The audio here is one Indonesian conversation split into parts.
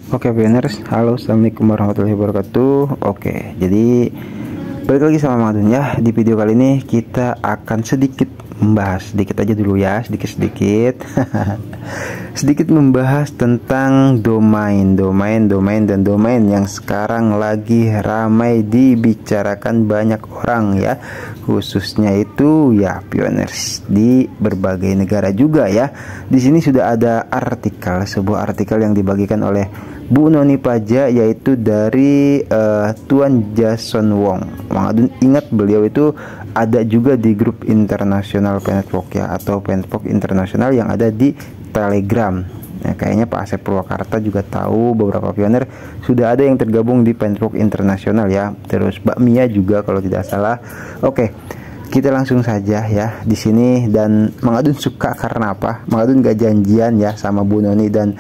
Oke pioners, halo, assalamualaikum warahmatullahi wabarakatuh. Oke, jadi balik lagi sama Mang Adun ya. Di video kali ini kita akan sedikit membahas, sedikit aja dulu ya, sedikit sedikit membahas tentang domain yang sekarang lagi ramai dibicarakan banyak orang ya, khususnya itu ya pioners di berbagai negara juga ya. Di sini sudah ada artikel, sebuah artikel yang dibagikan oleh Bu Noni Paja, yaitu dari Tuan Jason Wong. Mang Adun ingat beliau itu ada juga di grup internasional Penetwork ya, atau Penetwork internasional yang ada di Telegram. Nah, kayaknya Pak Asep Purwakarta juga tahu, beberapa pioner sudah ada yang tergabung di Penetwork internasional ya. Terus Mbak Mia juga kalau tidak salah. Oke, kita langsung saja ya di sini. Dan Mang Adun suka karena apa? Mang Adun gak janjian ya sama Bu Noni dan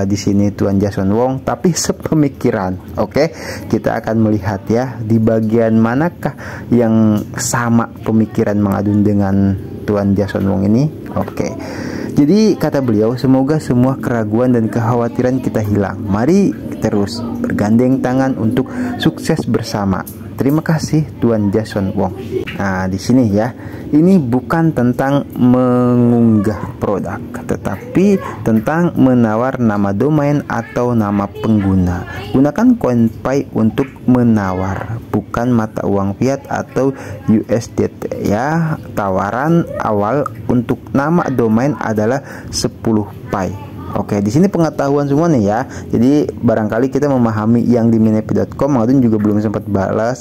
di sini Tuan Jason Wong, tapi sepemikiran. Oke, kita akan melihat ya di bagian manakah yang sama pemikiran Mang Adun dengan Tuan Jason Wong ini. Oke. Jadi kata beliau, semoga semua keraguan dan kekhawatiran kita hilang. Mari terus bergandeng tangan untuk sukses bersama. Terima kasih Tuan Jason Wong. Nah, di sini ya, ini bukan tentang mengunggah produk, tetapi tentang menawar nama domain atau nama pengguna. Gunakan CoinPay untuk menawar, bukan mata uang fiat atau USDT ya. Tawaran awal untuk nama domain adalah 10 Pi. Oke, di sini pengetahuan semua nih ya. Jadi barangkali kita memahami yang di minepi.com. Mang Adun juga belum sempat balas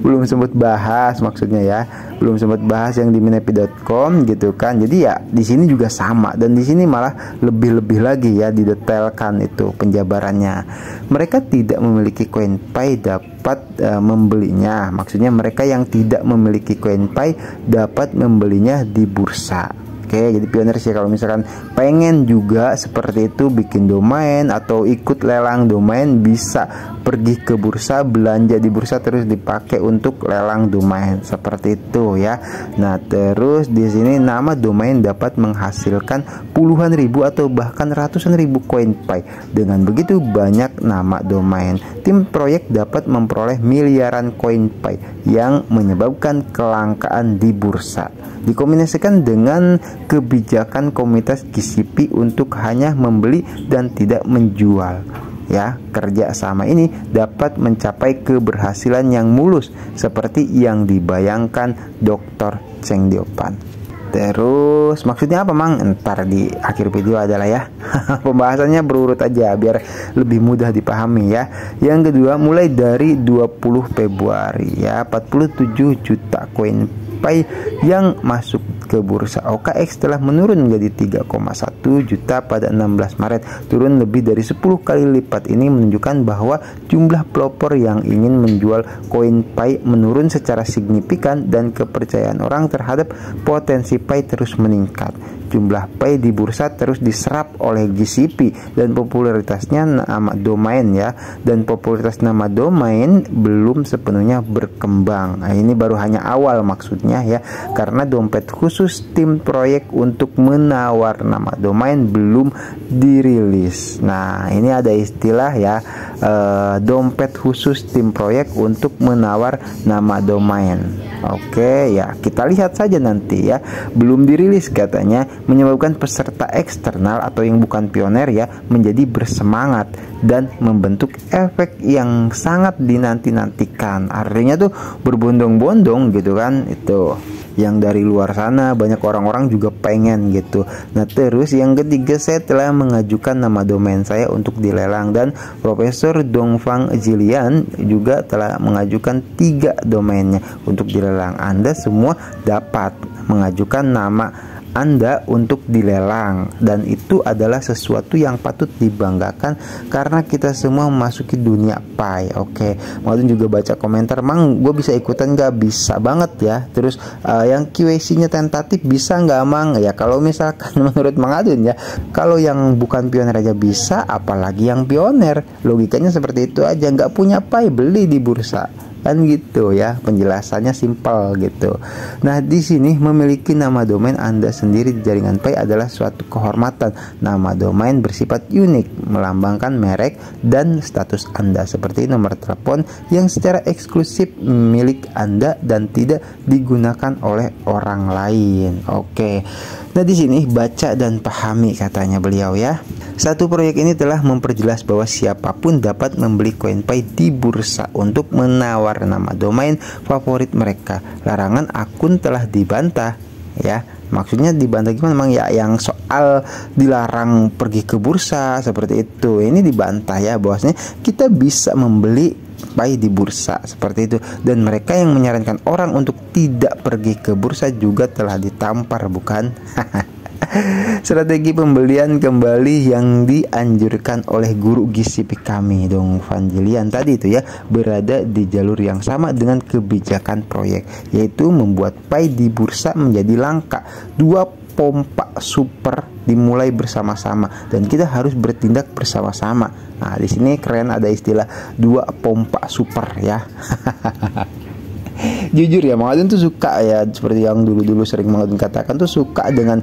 belum sempat bahas maksudnya ya. Belum sempat bahas yang di minepi.com gitu kan. Jadi ya di sini juga sama, dan di sini malah lebih lagi ya didetailkan itu penjabarannya. Mereka tidak memiliki CoinPay dapat membelinya. Maksudnya mereka yang tidak memiliki CoinPay dapat membelinya di bursa. Oke, jadi pioners ya, kalau misalkan pengen juga seperti itu, bikin domain atau ikut lelang domain, bisa pergi ke bursa, belanja di bursa, terus dipakai untuk lelang domain seperti itu ya. Nah, terus di sini nama domain dapat menghasilkan puluhan ribu atau bahkan ratusan ribu CoinPay. Dengan begitu banyak nama domain, tim proyek dapat memperoleh miliaran CoinPay yang menyebabkan kelangkaan di bursa. Dikombinasikan dengan kebijakan komunitas GCP untuk hanya membeli dan tidak menjual ya, kerja sama ini dapat mencapai keberhasilan yang mulus seperti yang dibayangkan Dr. Cheng Diopan. Terus maksudnya apa Mang? Ntar di akhir video adalah ya. Pembahasannya berurut aja biar lebih mudah dipahami ya. Yang kedua, mulai dari 20 Februari ya, 47 juta CoinPay yang masuk ke bursa OKX telah menurun menjadi 3,1 juta pada 16 Maret, turun lebih dari 10 kali lipat. Ini menunjukkan bahwa jumlah pelopor yang ingin menjual CoinPay menurun secara signifikan dan kepercayaan orang terhadap potensi Pay terus meningkat. Jumlah Pay di bursa terus diserap oleh GCP dan popularitasnya nama domain ya, dan popularitas nama domain belum sepenuhnya berkembang. Nah, ini baru hanya awal maksudnya ya, karena dompet khusus tim proyek untuk menawar nama domain belum dirilis. Nah, ini ada istilah ya, dompet khusus tim proyek untuk menawar nama domain. Oke ya, kita lihat saja nanti ya. Belum dirilis katanya, menyebabkan peserta eksternal atau yang bukan pioner ya menjadi bersemangat dan membentuk efek yang sangat dinanti-nantikan. Artinya tuh berbondong-bondong gitu kan, itu yang dari luar sana banyak orang-orang juga pengen gitu. Nah, terus yang ketiga, saya telah mengajukan nama domain saya untuk dilelang, dan Profesor Dongfang Jilian juga telah mengajukan 3 domainnya untuk dilelang. Anda semua dapat mengajukan nama Anda untuk dilelang, dan itu adalah sesuatu yang patut dibanggakan karena kita semua memasuki dunia Pi. Oke, Mang Adun juga baca komentar, Mang gue bisa ikutan gak? Bisa banget ya. Terus yang QAC-nya tentatif bisa nggak Mang? Ya kalau misalkan menurut Mang Adun ya, kalau yang bukan pioner aja bisa, apalagi yang pioner. Logikanya seperti itu aja. Nggak punya Pi, beli di bursa Kan gitu ya, penjelasannya simpel gitu. Nah, di sini memiliki nama domain Anda sendiri di jaringan Pi adalah suatu kehormatan. Nama domain bersifat unik, melambangkan merek dan status Anda, seperti nomor telepon yang secara eksklusif milik Anda dan tidak digunakan oleh orang lain. Oke. Nah, di sini baca dan pahami katanya beliau ya. Satu proyek ini telah memperjelas bahwa siapapun dapat membeli koin Pi di bursa untuk menawar nama domain favorit mereka. Larangan akun telah dibantah ya. Maksudnya dibantah gimana memang ya, yang soal dilarang pergi ke bursa seperti itu. Ini dibantah ya, bahwasanya kita bisa membeli Pi di bursa seperti itu, dan mereka yang menyarankan orang untuk tidak pergi ke bursa juga telah ditampar, bukan? Strategi pembelian kembali yang dianjurkan oleh guru GCP kami dong, Vanjelian tadi itu ya, berada di jalur yang sama dengan kebijakan proyek, yaitu membuat Pi di bursa menjadi langka. 2 pompa super dimulai bersama-sama dan kita harus bertindak bersama-sama. Nah, di sini keren ada istilah 2 pompa super ya. Jujur ya, Mang Adun tuh suka ya, seperti yang dulu-dulu sering Mang Adun katakan tuh, suka dengan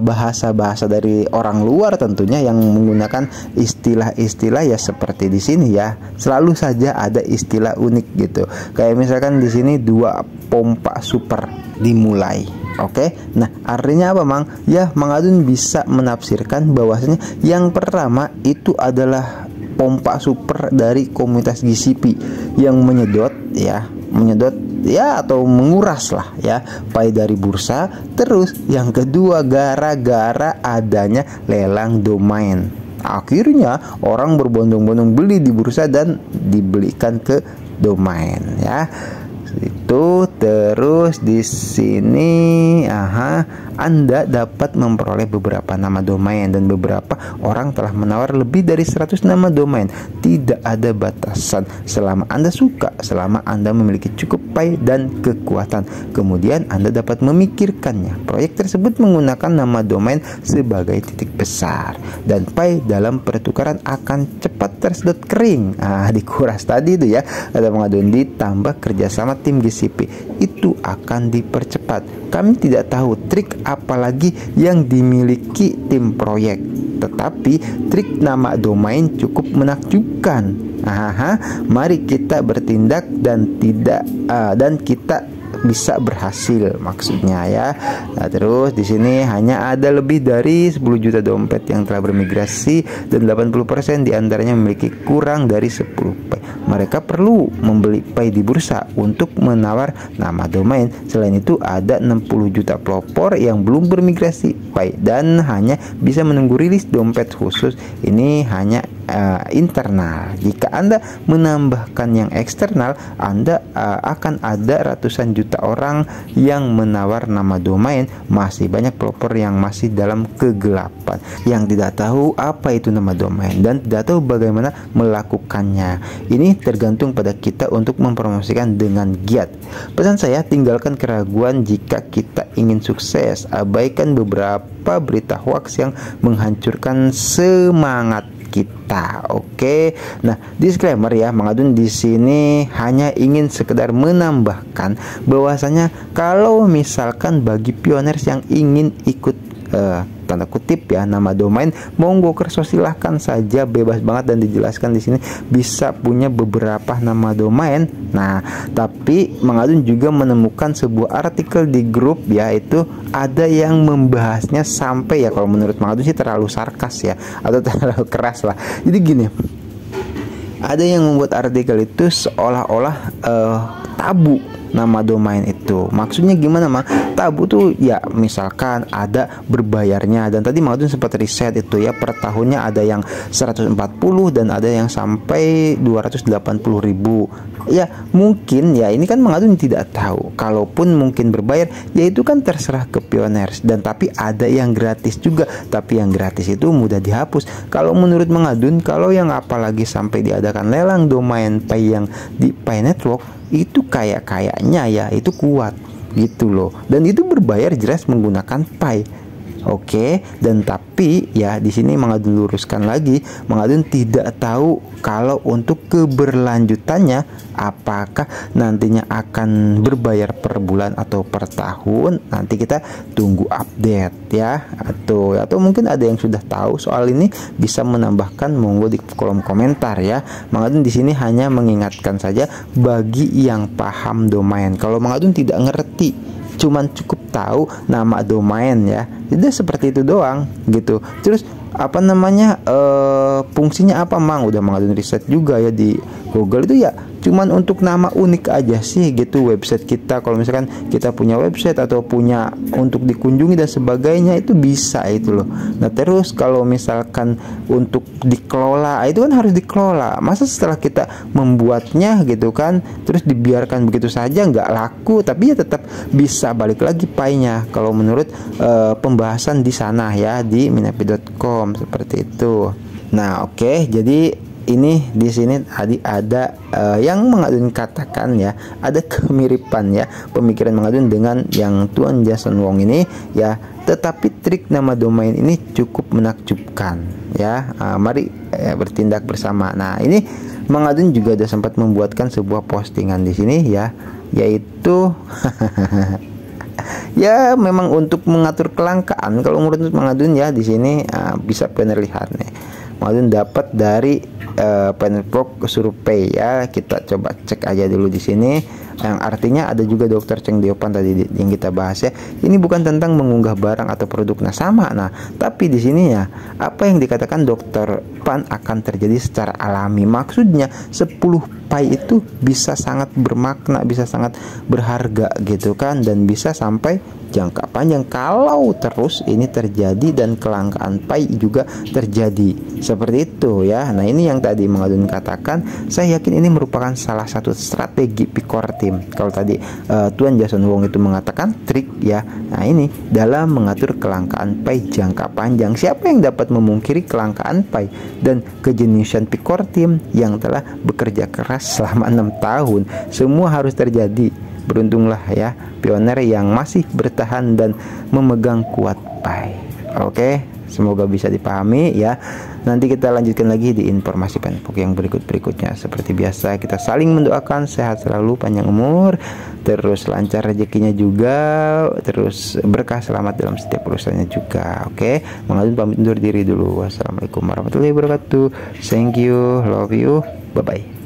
bahasa-bahasa dari orang luar tentunya yang menggunakan istilah-istilah ya seperti di sini ya. Selalu saja ada istilah unik gitu. Kayak misalkan di sini 2 pompa super dimulai. Oke, nah artinya apa Mang? Ya, Mang Adun bisa menafsirkan bahwasanya yang pertama itu adalah pompa super dari komunitas GCP yang menyedot ya atau menguras lah ya Pi dari bursa. Terus yang kedua gara-gara adanya lelang domain, akhirnya orang berbondong-bondong beli di bursa dan dibelikan ke domain ya. Itu terus di sini Anda dapat memperoleh beberapa nama domain dan beberapa orang telah menawar lebih dari 100 nama domain. Tidak ada batasan selama Anda suka, selama Anda memiliki cukup Pi dan kekuatan. Kemudian Anda dapat memikirkannya. Proyek tersebut menggunakan nama domain sebagai titik besar dan Pi dalam pertukaran akan cepat tersedot kering. Dikuras tadi itu ya, ada pengaduan ditambah kerjasama tim GCP itu akan dipercepat. Kami tidak tahu trik apalagi yang dimiliki tim proyek, tetapi trik nama domain cukup menakjubkan. Mari kita bertindak dan kita bisa berhasil maksudnya ya. Nah, terus di sini hanya ada lebih dari 10 juta dompet yang telah bermigrasi dan 80% diantaranya memiliki kurang dari 10 Pi. Mereka perlu membeli Pi di bursa untuk menawar nama domain. Selain itu ada 60 juta pelopor yang belum bermigrasi Pi dan hanya bisa menunggu rilis dompet khusus. Ini hanya internal. Jika Anda menambahkan yang eksternal, Anda akan ada ratusan juta orang yang menawar nama domain. Masih banyak pelopor yang masih dalam kegelapan, yang tidak tahu apa itu nama domain dan tidak tahu bagaimana melakukannya. Ini tergantung pada kita untuk mempromosikan dengan giat. Pesan saya, tinggalkan keraguan jika kita ingin sukses. Abaikan beberapa berita hoax yang menghancurkan semangat kita. Oke. Nah, disclaimer ya, Mang Adun di sini hanya ingin sekedar menambahkan bahwasanya kalau misalkan bagi pioners yang ingin ikut tanda kutip ya nama domain, monggo kerso, silahkan saja, bebas banget, dan dijelaskan di sini bisa punya beberapa nama domain. Nah, tapi Mang Adun juga menemukan sebuah artikel di grup ya, itu ada yang membahasnya sampai ya, kalau menurut Mang Adun sih terlalu sarkas ya, atau terlalu keras lah. Jadi gini, ada yang membuat artikel itu seolah-olah tabu nama domain itu. Maksudnya gimana Mang? Tabu tuh ya misalkan ada berbayarnya, dan tadi Mang Adun sempat riset itu ya, per tahunnya ada yang 140 dan ada yang sampai 280 ribu. Ya mungkin ya, ini kan Mang Adun tidak tahu. Kalaupun mungkin berbayar, ya itu kan terserah ke pioners. Dan tapi ada yang gratis juga, tapi yang gratis itu mudah dihapus. Kalau menurut Mang Adun, kalau yang apalagi sampai diadakan lelang domain Pi yang di Pi Network, itu kayaknya ya itu kuat gitu loh, dan itu berbayar jelas menggunakan Pi. Oke, dan tapi ya di sini Mang Adun luruskan lagi, Mang Adun tidak tahu kalau untuk keberlanjutannya apakah nantinya akan berbayar per bulan atau per tahun. Nanti kita tunggu update ya. Atau mungkin ada yang sudah tahu soal ini bisa menambahkan, monggo di kolom komentar ya. Mang Adun di sini hanya mengingatkan saja bagi yang paham domain. Kalau Mang Adun tidak ngerti, cuman cukup tahu nama domain ya, jadi seperti itu doang gitu. Terus apa namanya, fungsinya apa Mang? Udah Mang Adun riset juga ya di Google, itu ya cuman untuk nama unik aja sih gitu website kita. Kalau misalkan kita punya website atau punya untuk dikunjungi dan sebagainya, itu bisa itu loh. Nah terus kalau misalkan untuk dikelola, itu kan harus dikelola. Masa setelah kita membuatnya gitu kan, terus dibiarkan begitu saja nggak laku, tapi ya tetap bisa balik lagi pie-nya kalau menurut pembahasan di sana ya di minapi.com seperti itu. Nah oke, jadi ini di sini tadi ada yang Mang Adun katakan ya, ada kemiripan ya pemikiran Mang Adun dengan yang Tuan Jason Wong ini ya. Tetapi trik nama domain ini cukup menakjubkan ya. Mari bertindak bersama. Nah ini Mang Adun juga ada sempat membuatkan sebuah postingan di sini ya, yaitu ya memang untuk mengatur kelangkaan. Kalau menurut Mang Adun ya di sini bisa benar lihat nih. Mang Adun dapat dari Penpro survei ya. Kita coba cek aja dulu di sini. Yang artinya ada juga Dr. Cheng Diopan tadi yang kita bahas ya. Ini bukan tentang mengunggah barang atau produk sama. Nah, tapi di sini ya apa yang dikatakan Dr. Pan akan terjadi secara alami. Maksudnya 10 pai itu bisa sangat bermakna, bisa sangat berharga gitu kan, dan bisa sampai jangka panjang kalau terus ini terjadi dan kelangkaan pai juga terjadi seperti itu ya. Nah ini yang tadi Mang Adun katakan, saya yakin ini merupakan salah satu strategi Picor Team. Kalau tadi Tuan Jason Wong itu mengatakan trik ya, nah ini dalam mengatur kelangkaan pai jangka panjang. Siapa yang dapat memungkiri kelangkaan pai dan kejeniusan Picor Team yang telah bekerja keras selama 6 tahun? Semua harus terjadi. Beruntunglah ya pioner yang masih bertahan dan memegang kuat pai. Oke, semoga bisa dipahami ya. Nanti kita lanjutkan lagi di informasi Penpok yang berikutnya. Seperti biasa kita saling mendoakan sehat selalu, panjang umur, terus lancar rezekinya juga, terus berkah selamat dalam setiap urusannya juga. Oke, Mang Adun pamit undur diri dulu. Wassalamualaikum warahmatullahi wabarakatuh. Thank you, love you, bye bye.